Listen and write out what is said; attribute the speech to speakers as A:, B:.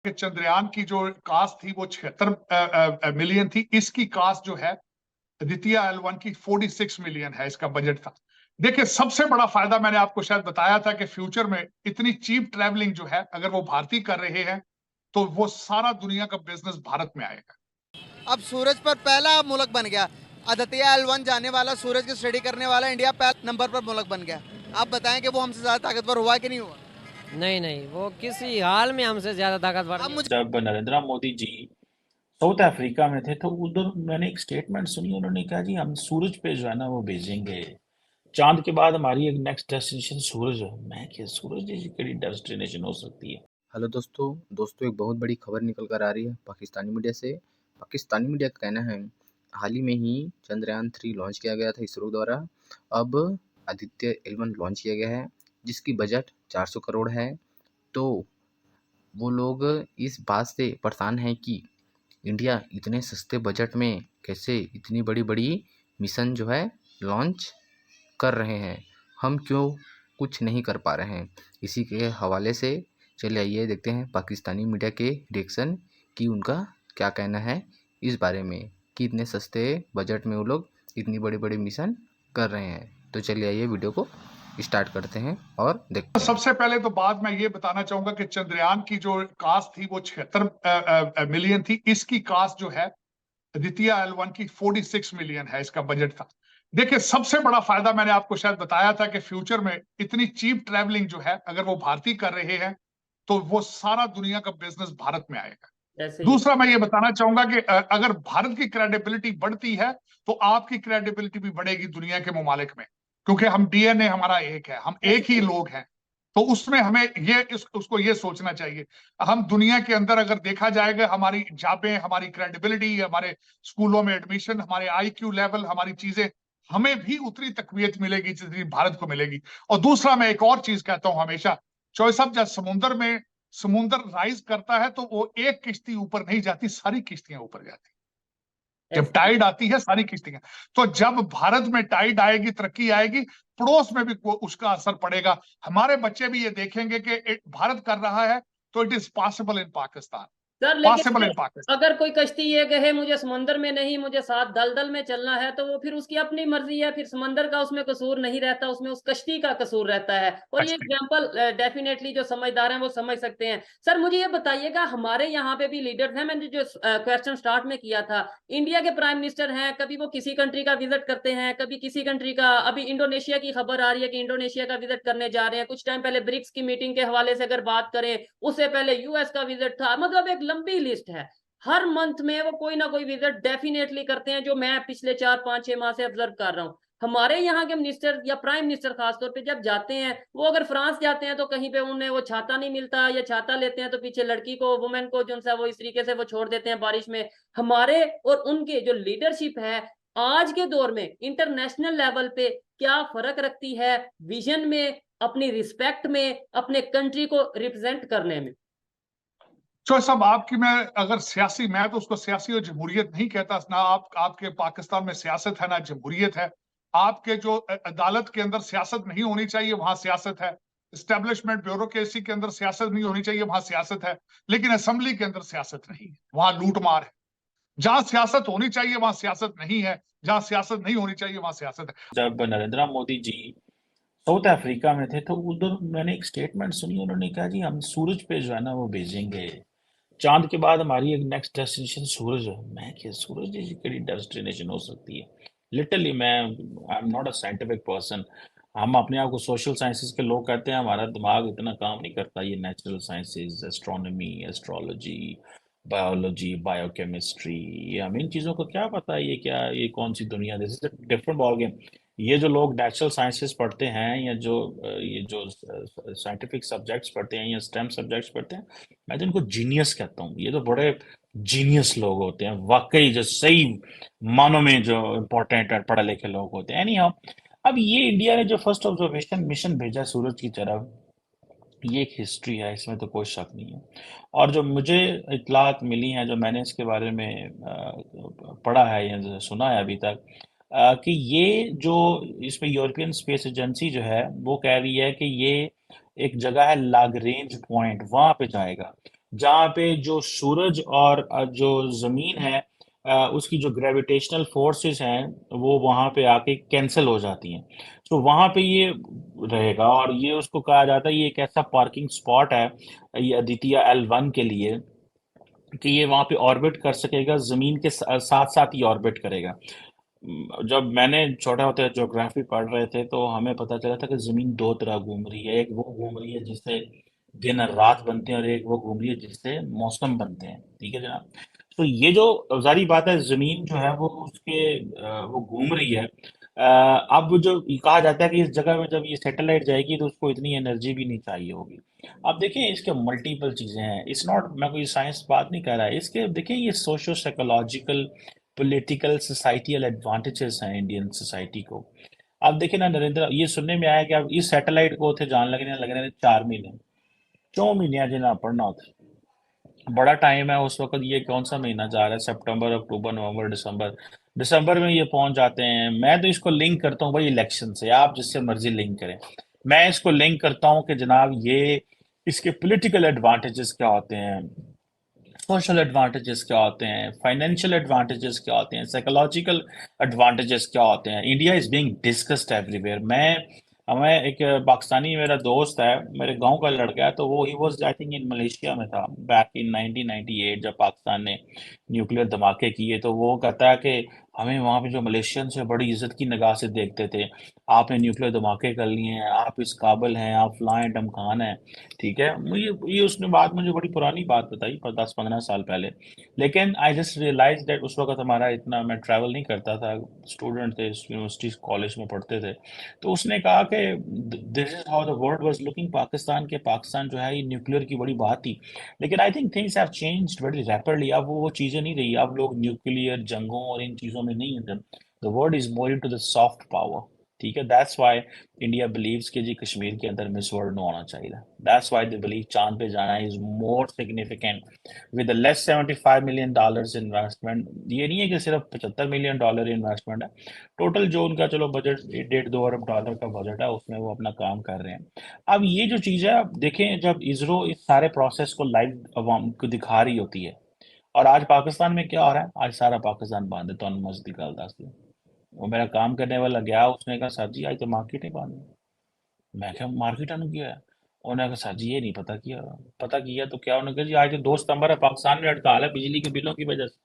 A: कि चंद्रयान की जो कास्ट थी वो 76 मिलियन थी। इसकी कास्ट जो है द्वितीय L1 की 46 मिलियन है, इसका बजट था। देखिए, सबसे बड़ा फायदा मैंने आपको शायद बताया था कि फ्यूचर में इतनी चीप ट्रैवलिंग जो है, अगर वो भारतीय कर रहे हैं तो वो सारा दुनिया का बिजनेस भारत में आएगा।
B: अब सूरज पर पहला मुल्क बन गया। आदित्य L1 जाने वाला, सूरज की स्टडी करने वाला इंडिया पहले नंबर पर मुल्क बन गया। आप बताएं कि वो हमसे ज्यादा ताकतवर हुआ कि नहीं हुआ?
C: नहीं नहीं, वो किसी हाल में हमसे ज्यादा ताकतवर
B: अब
C: नहीं।
B: मुझे
D: जब नरेंद्र मोदी जी साउथ अफ्रीका में थे तो उधर मैंने एक स्टेटमेंट सुनी, उन्होंने कहा जी हम सूरज पे जो है ना वो भेजेंगे, चांद के बाद हमारी एक नेक्स्ट डेस्टिनेशन सूरज है। मैं क्या, सूरज जैसी कड़ी डेस्टिनेशन हो सकती है?
E: हेलो दोस्तों एक बहुत बड़ी खबर निकल कर आ रही है पाकिस्तानी मीडिया से। पाकिस्तानी मीडिया का कहना है हाल ही में ही चंद्रयान 3 लॉन्च किया गया था इसरो द्वारा। अब आदित्य L1 लॉन्च किया गया है जिसकी बजट 400 करोड़ है। तो वो लोग इस बात से परेशान हैं कि इंडिया इतने सस्ते बजट में कैसे इतनी बड़ी बड़ी मिशन जो है लॉन्च कर रहे हैं, हम क्यों कुछ नहीं कर पा रहे हैं। इसी के हवाले से चलिए आइए देखते हैं पाकिस्तानी मीडिया के रिएक्शन कि उनका क्या कहना है इस बारे में कि इतने सस्ते बजट में वो लोग इतनी बड़ी बड़ी मिशन कर रहे हैं। तो चलिए आइए वीडियो को स्टार्ट करते हैं और देखते हैं।
A: सबसे पहले तो बात मैं ये बताना चाहूंगा कि चंद्रयान की जो कास्ट थी वो 76 मिलियन थी। इसकी कास्ट जो है द्वितीय L1 की 46 मिलियन है, इसका बजट था। देखिए, सबसे बड़ा फायदा मैंने आपको शायद बताया था कि फ्यूचर में इतनी चीप ट्रैवलिंग जो है, अगर वो भारतीय कर रहे हैं तो वो सारा दुनिया का बिजनेस भारत में आएगा। दूसरा मैं ये बताना चाहूंगा कि अगर भारत की क्रेडिबिलिटी बढ़ती है तो आपकी क्रेडिबिलिटी भी बढ़ेगी दुनिया के ममालिक में, क्योंकि हम डीएनए हमारा एक है, हम एक ही लोग हैं। तो उसमें हमें उसको ये सोचना चाहिए। हम दुनिया के अंदर अगर देखा जाएगा, हमारी जापें, हमारी क्रेडिबिलिटी, हमारे स्कूलों में एडमिशन, हमारे IQ लेवल, हमारी चीजें, हमें भी उतनी तकवीत मिलेगी जितनी भारत को मिलेगी। और दूसरा मैं एक और चीज कहता हूं हमेशा, चौधरी साहब, जब समुंदर राइज करता है तो वो एक किश्ती ऊपर नहीं जाती, सारी किश्तियां ऊपर जाती। जब टाइड आती है सारी किश्तियां, तो जब भारत में टाइड आएगी, तरक्की आएगी, पड़ोस में भी उसका असर पड़ेगा। हमारे बच्चे भी ये देखेंगे कि भारत कर रहा है तो it is possible in Pakistan,
F: sir,
A: possible in
F: लेकिन
A: पाकिस्तान।
F: अगर कोई कश्ती ये कहे मुझे समंदर में नहीं, मुझे साथ दलदल में चलना है, तो वो फिर उसकी अपनी मर्जी है। फिर समंदर का उसमें कसूर नहीं रहता, उसमें उस कश्ती का कसूर रहता है। और ये एग्जांपल डेफिनेटली जो समझदार हैं वो समझ सकते हैं। सर, मुझे ये बताइएगा, हमारे यहाँ पे भी लीडर्स हैं। मैंने जो क्वेश्चन स्टार्ट में किया था, इंडिया के प्राइम मिनिस्टर हैं, कभी वो किसी कंट्री का विजिट करते हैं, कभी किसी कंट्री का। अभी इंडोनेशिया की खबर आ रही है कि इंडोनेशिया का विजिट करने जा रहे हैं। कुछ टाइम पहले ब्रिक्स की मीटिंग के हवाले से अगर बात करें, उससे पहले US का विजिट था। मतलब एक लंबी लिस्ट है। हर मंथ में वो कोई ना कोई विजिट डेफिनेटली करते हैं, जो मैं पिछले 4 5 6 माह से ऑब्जर्व कर रहा हूँ। हमारे यहाँ के मिनिस्टर या प्राइम मिनिस्टर खासतौर पे जब जाते हैं, वो अगर फ्रांस जाते हैं तो कहीं पे उन्हें वो छाता नहीं मिलता, या छाता लेते हैं तो पीछे लड़की को, वुमेन को जो सा वो इस तरीके से वो छोड़ देते हैं बारिश में। हमारे और उनके जो लीडरशिप है आज के दौर में इंटरनेशनल लेवल पे क्या फर्क रखती है, विजन में, अपनी रिस्पेक्ट में, अपने कंट्री को रिप्रेजेंट करने में।
A: चौधरी साहब, आपकी मैं तो उसको सियासी और जमहूरियत नहीं कहता ना। आपके पाकिस्तान में सियासत है ना जमहूरियत है। आपके जो अदालत के अंदर सियासत नहीं होनी चाहिए, वहां सियासत है। एस्टेब्लिशमेंट ब्यूरोक्रेसी के अंदर सियासत नहीं होनी चाहिए, वहां सियासत है। लेकिन असेंबली के अंदर सियासत नहीं है, वहां लूटमार है। जहां सियासत होनी चाहिए वहां सियासत नहीं है, जहां सियासत नहीं होनी चाहिए वहां सियासत है।
D: जब नरेंद्र मोदी जी साउथ अफ्रीका में थे तो उधर मैंने एक स्टेटमेंट सुनी, उन्होंने कहा जी हम सूरज पे जो है ना वो भेजेंगे, चांद के बाद हमारी एक नेक्स्ट डेस्टिनेशन सूरज है। मैं क्या, सूरज जैसी कड़ी डेस्टिनेशन हो सकती है? लिटरली मैं, I am not a scientific person. हम अपने आप को सोशल साइंसेज के लोग कहते हैं, हमारा दिमाग इतना काम नहीं करता। ये natural sciences, astronomy, astrology, biology, biochemistry, ये हमें इन चीज़ों को क्या पता है? ये कौन सी दुनिया, this is different ball game. ये जो लोग नेचुरल साइंसेस पढ़ते हैं, या ये जो साइंटिफिक सब्जेक्ट्स पढ़ते हैं या स्टेम सब्जेक्ट्स पढ़ते हैं, मैं तो इनको जीनियस कहता हूँ। ये तो बड़े जीनियस लोग होते हैं वाकई, जो सही मानों में जो इम्पोर्टेंट और पढ़े लिखे लोग होते हैं। एनी हाउ, अब ये इंडिया ने जो फर्स्ट ऑब्जर्वेशन मिशन भेजा सूरज की तरफ, ये एक हिस्ट्री है, इसमें तो कोई शक नहीं है। और जो मुझे इतलात मिली हैं, जो मैंने इसके बारे में पढ़ा है या जो सुना है अभी तक, कि ये जो इसमें यूरोपियन स्पेस एजेंसी जो है वो कह रही है कि ये एक जगह है लागरेंज पॉइंट, वहां पे जाएगा। जहाँ पे जो सूरज और जो जमीन है उसकी जो ग्रेविटेशनल फोर्सेस हैं वो वहाँ पे आके कैंसिल हो जाती हैं। तो वहाँ पे ये रहेगा, और ये उसको कहा जाता है, ये एक ऐसा पार्किंग स्पॉट है ये अदितिया L1 के लिए, कि ये वहाँ पे ऑर्बिट कर सकेगा, जमीन के साथ साथ ही ऑर्बिट करेगा। जब मैंने छोटे होते ज्योग्राफी पढ़ रहे थे तो हमें पता चला था कि जमीन दो तरह घूम रही है। एक वो घूम रही है जिससे दिन और रात बनते हैं, और एक वो घूम रही है जिससे मौसम बनते हैं। ठीक है जनाब। तो ये जो जारी बात है, जमीन जो है वो उसके वो घूम रही है। अब जो ये कहा जाता है कि इस जगह में जब ये सैटेलाइट जाएगी तो उसको इतनी एनर्जी भी नहीं चाहिए होगी। अब देखिए इसके मल्टीपल चीजें हैं, इट्स नॉट, मैं कोई साइंस बात नहीं कर रहा है इसके। देखिए ये socio psychological political societal advantages हैं इंडियन सोसाइटी को। अब देखिए ना नरेंद्र, ये सुनने में आया कि अब इस सैटेलाइट को थे जान लगने 4 महीने, 4 महीने जना पढ़ना होता, बड़ा टाइम है उस वक्त। ये कौन सा महीना जा रहा है, सितंबर, अक्टूबर, नवंबर, दिसंबर। दिसंबर में ये पहुंच जाते हैं। मैं तो इसको लिंक करता हूँ भाई इलेक्शन से, आप जिससे मर्जी लिंक करें। मैं इसको लिंक करता हूँ कि जनाब ये इसके पॉलिटिकल एडवांटेजेस क्या होते हैं, सोशल एडवांटेजेस क्या होते हैं, फाइनेंशियल एडवांटेजेस क्या होते हैं, साइकोलॉजिकल एडवांटेजेस क्या होते हैं। India is being discussed everywhere. हमें एक पाकिस्तानी मेरा दोस्त है, मेरे गांव का लड़का है, तो वो he was I think in Malaysia में था बैक इन 1998 जब पाकिस्तान ने न्यूक्लियर धमाके किए। तो वो कहता है कि हमें वहाँ पे जो मलेशियन से बड़ी इज्जत की निगाह से देखते थे। आपने न्यूक्लियर धमाके कर लिए हैं, आप इस काबिल हैं, आप फलां ढमकान हैं। ठीक है, ये उसने बात मुझे बड़ी पुरानी बात बताई पर 10-15 साल पहले। लेकिन आई जस्ट रियलाइज दैट उस वक्त हमारा इतना, मैं ट्रैवल नहीं करता था, स्टूडेंट थे, यूनिवर्सिटी कॉलेज में पढ़ते थे। तो उसने कहा कि this is how the world was looking Pakistan के, पाकिस्तान जो है ये न्यूक्लियर की बड़ी बात थी। लेकिन I think things have changed very rapidly. अब वो चीज़ें नहीं रही, अब लोग न्यूक्लियर जंगों और इन चीज़ों में नहीं है। The world is more into the soft power. ठीक है, दैट्स व्हाई इंडिया बिलीव्स कि जी कश्मीर के अंदर मिस वर्ल्ड नो होना चाहिए। दैट्स व्हाई दे बिलीव चांद पे जाना is more significant with less $75 million investment. ये नहीं है कि सिर्फ $75 मिलियन इन्वेस्टमेंट है, टोटल जो उनका चलो बजट 1.5-2 अरब डॉलर का बजट है उसमें वो अपना काम कर रहे हैं। अब ये जो चीज़ है, आप देखें जब इसरो इस सारे प्रोसेस को लाइव अवाम को दिखा रही होती है, और आज पाकिस्तान में क्या हो रहा है, आज सारा पाकिस्तान बंद है। तो मस्जिद गल दस दी, वो मेरा काम करने वाला गया, उसने कहा सर जी आज तो मार्केट नहीं बंद है। मैं क्या मार्केट आने किया है? उन्होंने कहा सर जी ये नहीं पता किया। पता किया तो क्या, उन्होंने कहा जी आज तो 2 सितंबर है, पाकिस्तान में हड़ताल है बिजली के बिलों की वजह से।